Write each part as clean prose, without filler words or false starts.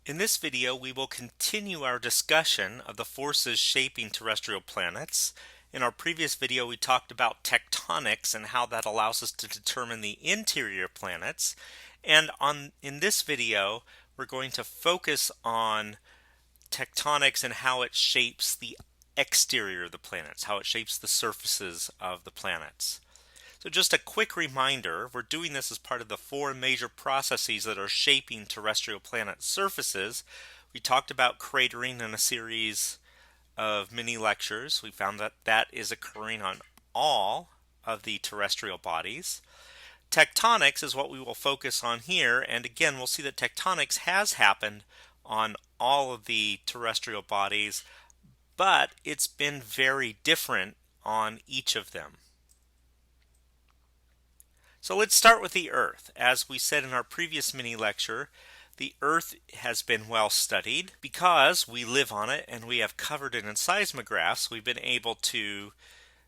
In this video, we will continue our discussion of the forces shaping terrestrial planets. In our previous video, we talked about tectonics and how that allows us to determine the interior planets. And in this video, we're going to focus on tectonics and how it shapes the exterior of the planets, how it shapes the surfaces of the planets. So just a quick reminder, we're doing this as part of the four major processes that are shaping terrestrial planet surfaces. We talked about cratering in a series of mini lectures. We found that that is occurring on all of the terrestrial bodies. Tectonics is what we will focus on here, and again we'll see that tectonics has happened on all of the terrestrial bodies, but it's been very different on each of them. So let's start with the Earth. As we said in our previous mini lecture, the Earth has been well studied because we live on it and we have covered it in seismographs. We've been able to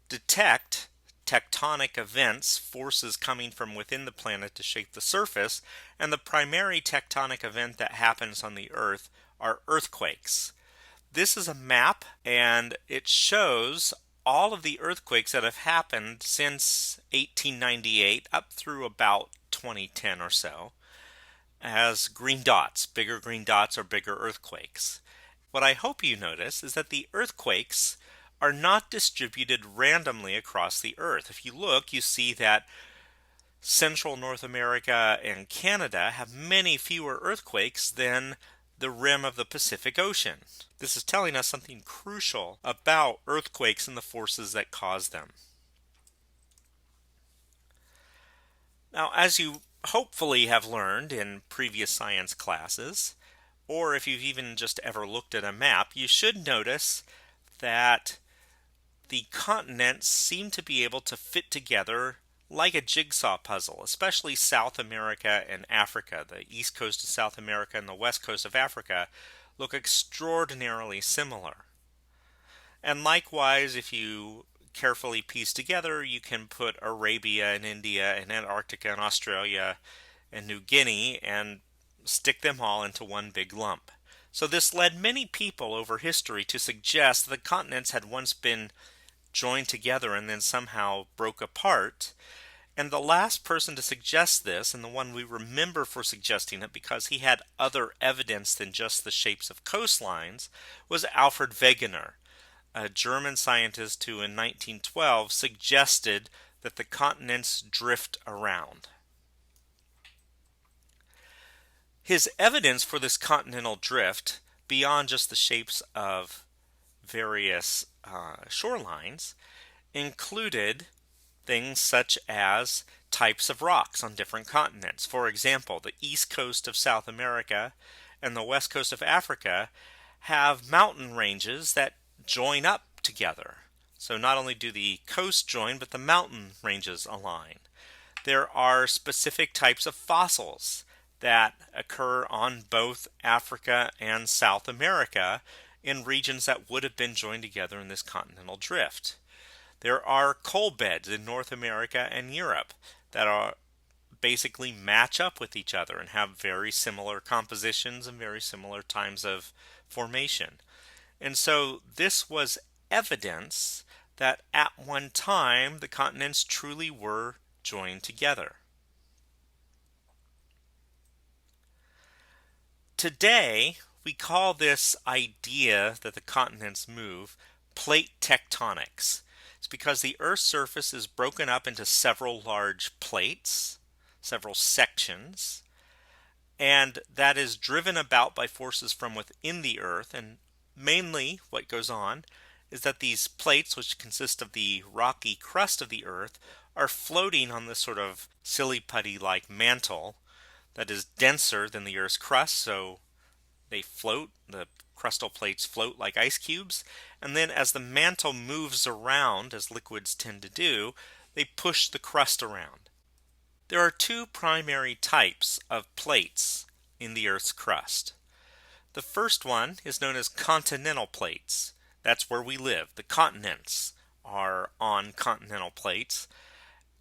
detect tectonic events, forces coming from within the planet to shape the surface, and the primary tectonic event that happens on the Earth are earthquakes. This is a map and it shows all of the earthquakes that have happened since 1898 up through about 2010 or so as green dots. Bigger green dots are bigger earthquakes. What I hope you notice is that the earthquakes are not distributed randomly across the Earth. If you look, you see that Central North America and Canada have many fewer earthquakes than the rim of the Pacific Ocean. This is telling us something crucial about earthquakes and the forces that cause them. Now, as you hopefully have learned in previous science classes, or if you've even just ever looked at a map, you should notice that the continents seem to be able to fit together like a jigsaw puzzle, especially South America and Africa. The east coast of South America and the west coast of Africa look extraordinarily similar. And likewise, if you carefully piece together, you can put Arabia and India and Antarctica and Australia and New Guinea and stick them all into one big lump. So this led many people over history to suggest that the continents had once been joined together and then somehow broke apart. And the last person to suggest this, and the one we remember for suggesting it because he had other evidence than just the shapes of coastlines, was Alfred Wegener, a German scientist who in 1912 suggested that the continents drift around. His evidence for this continental drift, beyond just the shapes of various shorelines, included things such as types of rocks on different continents. For example, the east coast of South America and the west coast of Africa have mountain ranges that join up together. So not only do the coasts join, but the mountain ranges align. There are specific types of fossils that occur on both Africa and South America in regions that would have been joined together in this continental drift. There are coal beds in North America and Europe that are basically match up with each other and have very similar compositions and very similar times of formation. And so this was evidence that at one time the continents truly were joined together. Today, we call this idea that the continents move plate tectonics. It's because the Earth's surface is broken up into several large plates, several sections, and that is driven about by forces from within the Earth. And mainly what goes on is that these plates, which consist of the rocky crust of the Earth, are floating on this sort of silly putty-like mantle that is denser than the Earth's crust, so they float, the crustal plates float like ice cubes, and then as the mantle moves around, as liquids tend to do, they push the crust around. There are two primary types of plates in the Earth's crust. The first one is known as continental plates. That's where we live. The continents are on continental plates,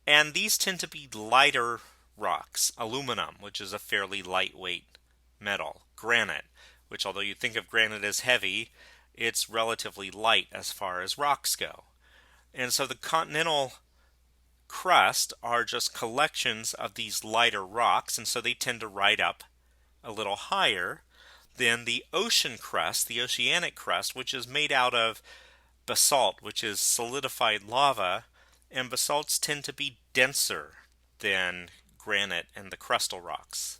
and these tend to be lighter rocks. Aluminum, which is a fairly lightweight metal. Granite, which, although you think of granite as heavy, it's relatively light as far as rocks go. And so the continental crust are just collections of these lighter rocks, and so they tend to ride up a little higher than the ocean crust, the oceanic crust, which is made out of basalt, which is solidified lava, and basalts tend to be denser than granite and the crustal rocks.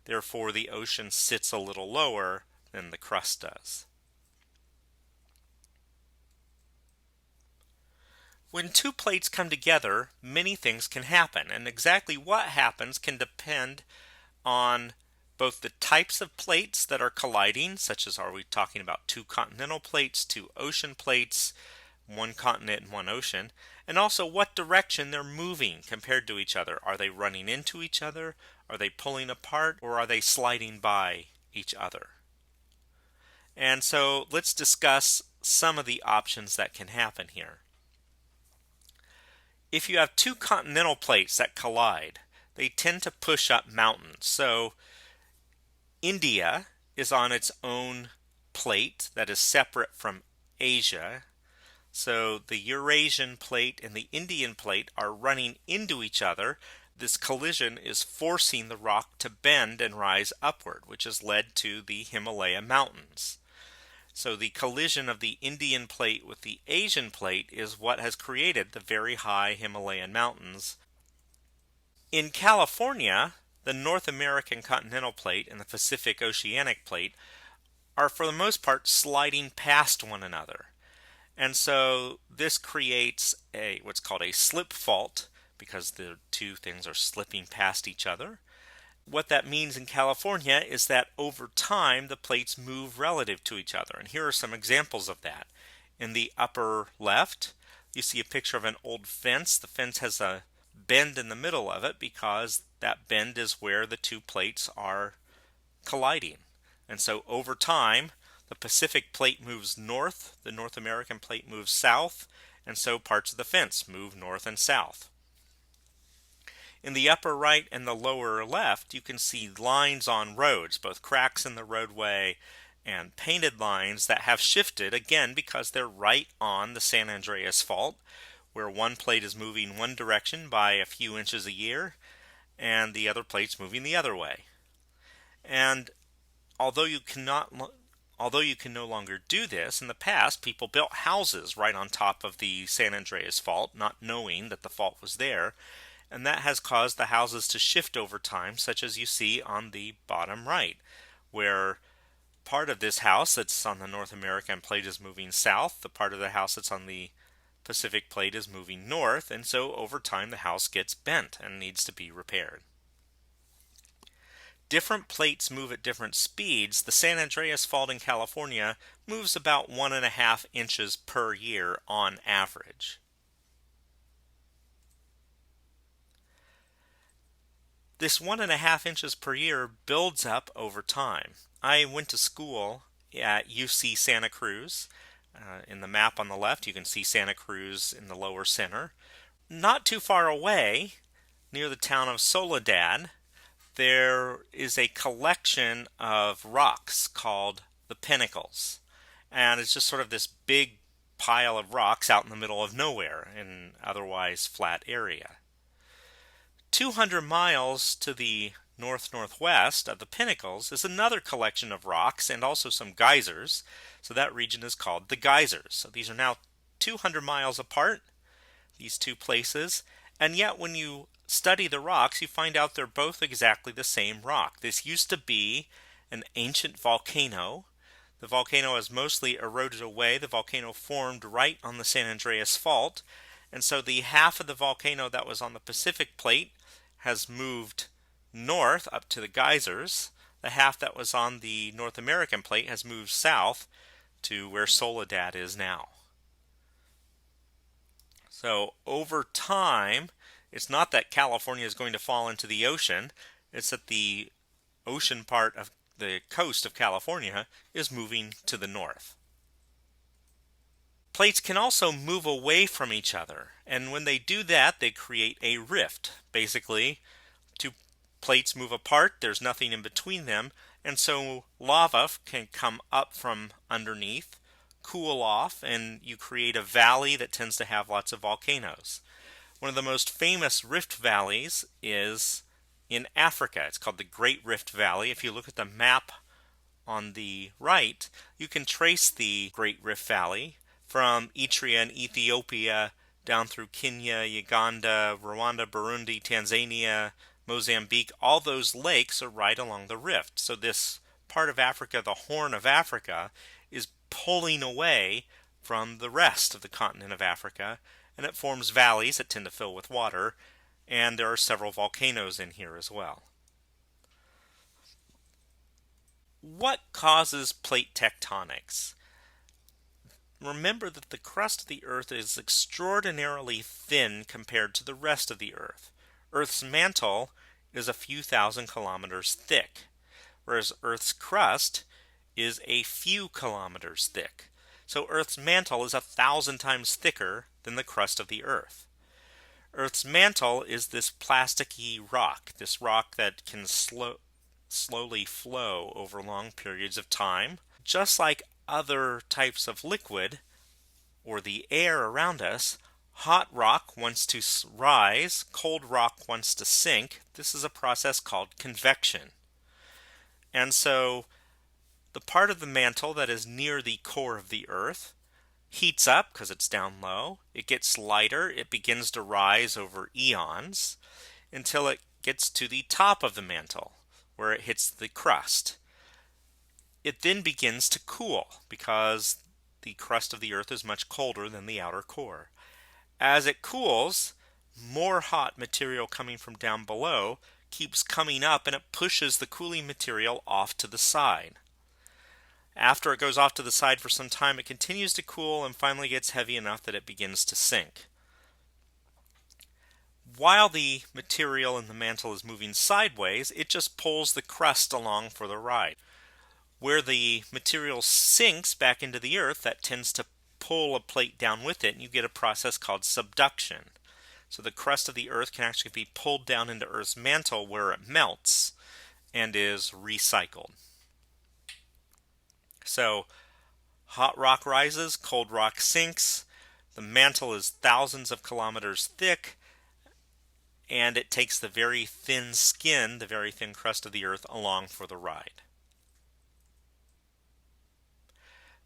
Therefore, the ocean sits a little lower than the crust does. When two plates come together, many things can happen, and exactly what happens can depend on both the types of plates that are colliding, such as are we talking about two continental plates, two ocean plates, one continent and one ocean, and also what direction they're moving compared to each other. Are they running into each other? Are they pulling apart? Or are they sliding by each other? And so let's discuss some of the options that can happen here. If you have two continental plates that collide, they tend to push up mountains. So India is on its own plate that is separate from Asia. So the Eurasian plate and the Indian plate are running into each other. This collision is forcing the rock to bend and rise upward, which has led to the Himalaya mountains. So the collision of the Indian plate with the Asian plate is what has created the very high Himalayan mountains. In California, the North American continental plate and the Pacific oceanic plate are for the most part sliding past one another. And so this creates what's called a slip fault, because the two things are slipping past each other. What that means in California is that over time the plates move relative to each other. And here are some examples of that. In the upper left, you see a picture of an old fence. The fence has a bend in the middle of it because that bend is where the two plates are colliding. And so over time, the Pacific plate moves north, the North American plate moves south, and so parts of the fence move north and south. In the upper right and the lower left, you can see lines on roads, both cracks in the roadway and painted lines that have shifted, again, because they're right on the San Andreas Fault, where one plate is moving one direction by a few inches a year, and the other plate's moving the other way. And although you can no longer do this, in the past people built houses right on top of the San Andreas Fault, not knowing that the fault was there, and that has caused the houses to shift over time, such as you see on the bottom right, where part of this house that's on the North American plate is moving south, the part of the house that's on the Pacific plate is moving north, and so over time the house gets bent and needs to be repaired. Different plates move at different speeds. The San Andreas Fault in California moves about 1.5 inches per year on average. This 1.5 inches per year builds up over time. I went to school at UC Santa Cruz. In the map on the left, you can see Santa Cruz in the lower center. Not too far away, near the town of Soledad, there is a collection of rocks called the Pinnacles. And it's just sort of this big pile of rocks out in the middle of nowhere in an otherwise flat area. 200 miles to the north-northwest of the Pinnacles is another collection of rocks and also some geysers. So that region is called the geysers. So these are now 200 miles apart, these two places. And yet when you study the rocks, you find out they're both exactly the same rock. This used to be an ancient volcano. The volcano has mostly eroded away. The volcano formed right on the San Andreas Fault. And so the half of the volcano that was on the Pacific plate has moved north up to the geysers. The half that was on the North American plate has moved south to where Soledad is now. So over time, it's not that California is going to fall into the ocean, it's that the ocean part of the coast of California is moving to the north. Plates can also move away from each other, and when they do that, they create a rift. Basically, two plates move apart, there's nothing in between them, And so lava can come up from underneath, cool off, and you create a valley that tends to have lots of volcanoes. One of the most famous rift valleys is in Africa. It's called the Great Rift Valley. If you look at the map on the right, you can trace the Great Rift Valley from Eritrea and Ethiopia down through Kenya, Uganda, Rwanda, Burundi, Tanzania, Mozambique. All those lakes are right along the rift. So this part of Africa, the Horn of Africa, is pulling away from the rest of the continent of Africa, and it forms valleys that tend to fill with water, and there are several volcanoes in here as well. What causes plate tectonics? Remember that the crust of the Earth is extraordinarily thin compared to the rest of the Earth. Earth's mantle is a few thousand kilometers thick, whereas Earth's crust is a few kilometers thick. So Earth's mantle is 1,000 times thicker than the crust of the Earth. Earth's mantle is this plasticky rock, this rock that can slowly flow over long periods of time. Just like other types of liquid, or the air around us, hot rock wants to rise, cold rock wants to sink. This is a process called convection. And so the part of the mantle that is near the core of the Earth heats up because it's down low. It gets lighter. It begins to rise over eons until it gets to the top of the mantle where it hits the crust. It then begins to cool because the crust of the Earth is much colder than the outer core. As it cools, more hot material coming from down below keeps coming up, and it pushes the cooling material off to the side. After it goes off to the side for some time, it continues to cool and finally gets heavy enough that it begins to sink. While the material in the mantle is moving sideways, it just pulls the crust along for the ride. Where the material sinks back into the Earth, that tends to pull a plate down with it, and you get a process called subduction. So the crust of the Earth can actually be pulled down into Earth's mantle where it melts and is recycled. So hot rock rises, cold rock sinks, the mantle is thousands of kilometers thick, and it takes the very thin skin, the very thin crust of the Earth, along for the ride.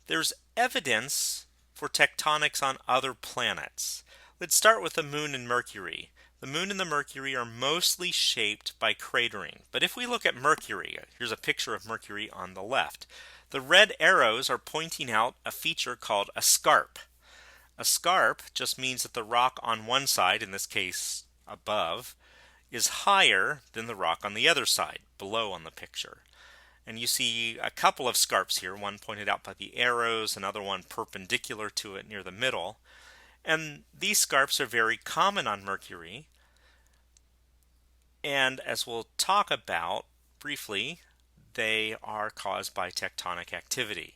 There's evidence for tectonics on other planets. Let's start with the Moon and Mercury. The Moon and the Mercury are mostly shaped by cratering. But if we look at Mercury, here's a picture of Mercury on the left. The red arrows are pointing out a feature called a scarp. A scarp just means that the rock on one side, in this case above, is higher than the rock on the other side, below on the picture. And you see a couple of scarps here, one pointed out by the arrows, another one perpendicular to it near the middle. And these scarps are very common on Mercury. And as we'll talk about briefly, they are caused by tectonic activity.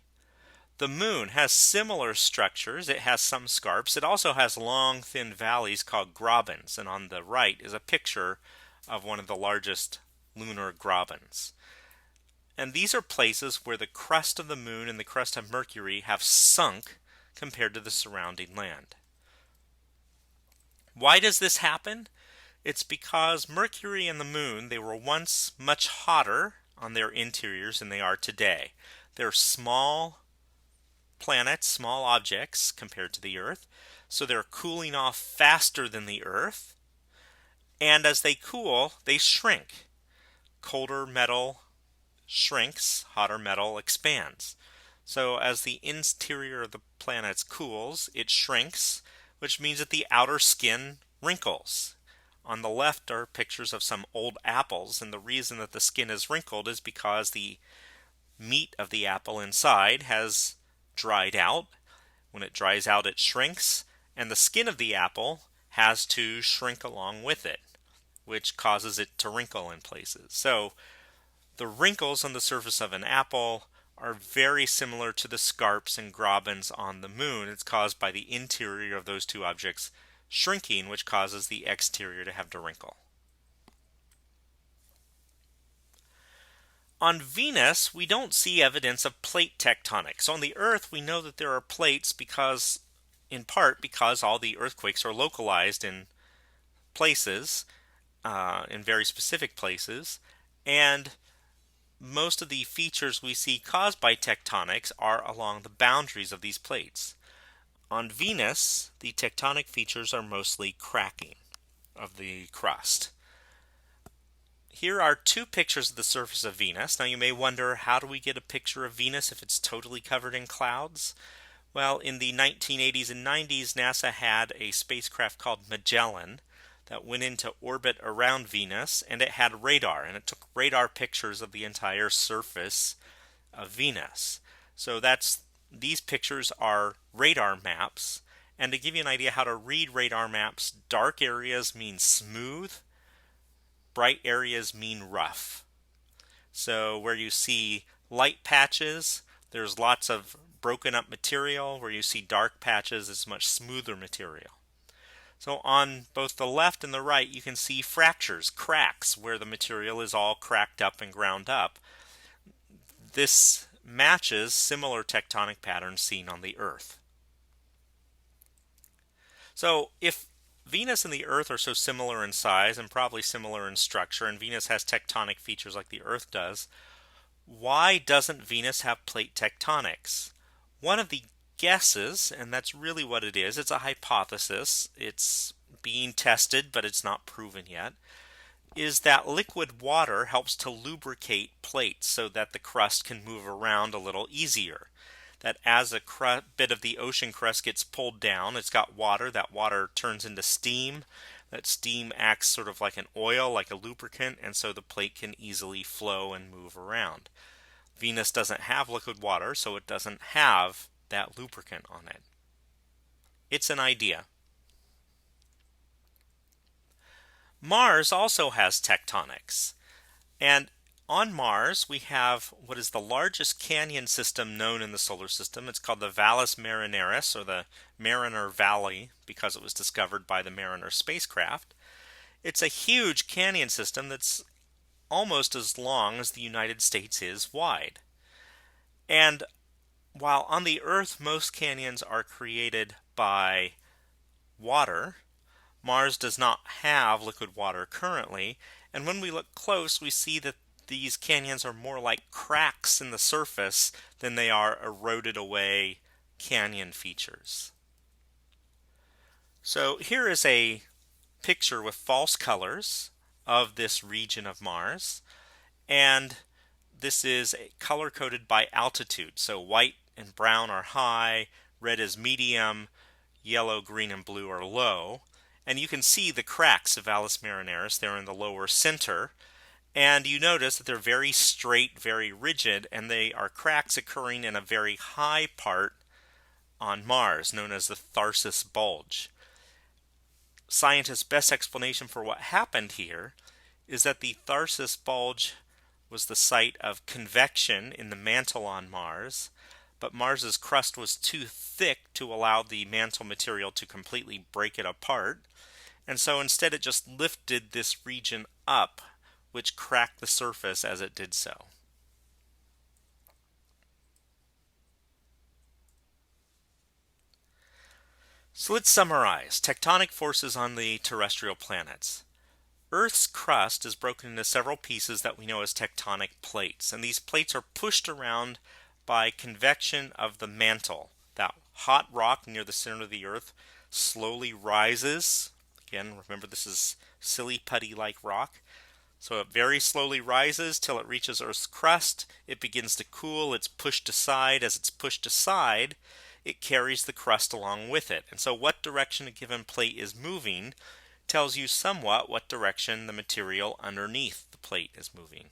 The Moon has similar structures. It has some scarps. It also has long, thin valleys called grabens. And on the right is a picture of one of the largest lunar grabens. And these are places where the crust of the Moon and the crust of Mercury have sunk compared to the surrounding land. Why does this happen? It's because Mercury and the Moon, they were once much hotter on their interiors than they are today. They're small planets, small objects compared to the Earth, so they're cooling off faster than the Earth. And as they cool, they shrink. Colder metal shrinks, hotter metal expands. So as the interior of the planets cools, it shrinks, which means that the outer skin wrinkles. On the left are pictures of some old apples, and the reason that the skin is wrinkled is because the meat of the apple inside has dried out. When it dries out, it shrinks, and the skin of the apple has to shrink along with it, which causes it to wrinkle in places. So the wrinkles on the surface of an apple are very similar to the scarps and grabens on the Moon. It's caused by the interior of those two objects shrinking, which causes the exterior to have to wrinkle. On Venus, we don't see evidence of plate tectonics. On the Earth, we know that there are plates because, in part, because all the earthquakes are localized in places, in very specific places, and most of the features we see caused by tectonics are along the boundaries of these plates. On Venus, the tectonic features are mostly cracking of the crust. Here are two pictures of the surface of Venus. Now you may wonder, how do we get a picture of Venus if it's totally covered in clouds? Well, in the 1980s and 90s, NASA had a spacecraft called Magellan that went into orbit around Venus, and it had radar, and it took radar pictures of the entire surface of Venus. So these pictures are radar maps, and to give you an idea how to read radar maps, dark areas mean smooth, bright areas mean rough. So where you see light patches, there's lots of broken up material. Where you see dark patches, it's much smoother material. So on both the left and the right, you can see fractures, cracks, where the material is all cracked up and ground up. This matches similar tectonic patterns seen on the Earth. So if Venus and the Earth are so similar in size and probably similar in structure, and Venus has tectonic features like the Earth does, why doesn't Venus have plate tectonics? One of the guesses, and that's really what it is, it's a hypothesis, it's being tested but it's not proven yet, is that liquid water helps to lubricate plates so that the crust can move around a little easier. That as a bit of the ocean crust gets pulled down, it's got water, that water turns into steam, that steam acts sort of like an oil, like a lubricant, and so the plate can easily flow and move around. Venus doesn't have liquid water, so it doesn't have that lubricant on it. It's an idea. Mars also has tectonics, and on Mars we have what is the largest canyon system known in the solar system. It's called the Valles Marineris, or the Mariner Valley, because it was discovered by the Mariner spacecraft. It's a huge canyon system that's almost as long as the United States is wide. And while on the Earth most canyons are created by water, Mars does not have liquid water currently, and when we look close we see that these canyons are more like cracks in the surface than they are eroded away canyon features. So here is a picture with false colors of this region of Mars, and this is color-coded by altitude. So white and brown are high, red is medium, yellow, green, and blue are low. And you can see the cracks of Valles Marineris. They're in the lower center. And you notice that they're very straight, very rigid, and they are cracks occurring in a very high part on Mars, known as the Tharsis Bulge. Scientists' best explanation for what happened here is that the Tharsis Bulge was the site of convection in the mantle on Mars, but Mars's crust was too thick to allow the mantle material to completely break it apart, and so instead it just lifted this region up, which cracked the surface as it did so. So let's summarize tectonic forces on the terrestrial planets. Earth's crust is broken into several pieces that we know as tectonic plates, and these plates are pushed around by convection of the mantle. That hot rock near the center of the Earth slowly rises. Again, remember this is silly putty-like rock. So it very slowly rises till it reaches Earth's crust. It begins to cool. It's pushed aside. As it's pushed aside, it carries the crust along with it. And so what direction a given plate is moving tells you somewhat what direction the material underneath the plate is moving.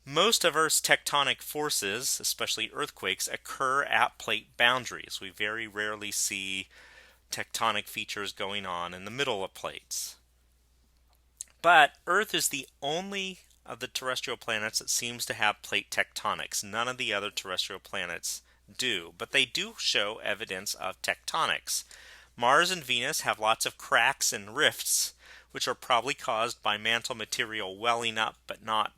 Most of Earth's tectonic forces, especially earthquakes, occur at plate boundaries. We very rarely see tectonic features going on in the middle of plates. But Earth is the only of the terrestrial planets that seems to have plate tectonics. None of the other terrestrial planets do, but they do show evidence of tectonics. Mars and Venus have lots of cracks and rifts, which are probably caused by mantle material welling up but not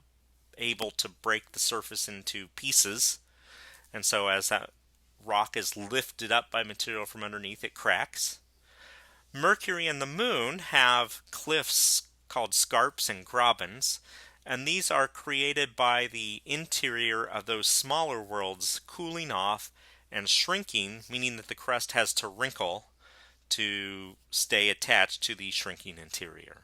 able to break the surface into pieces. And so as that rock is lifted up by material from underneath, it cracks. Mercury and the Moon have cliffs called scarps and grabens, and these are created by the interior of those smaller worlds cooling off and shrinking, meaning that the crust has to wrinkle to stay attached to the shrinking interior.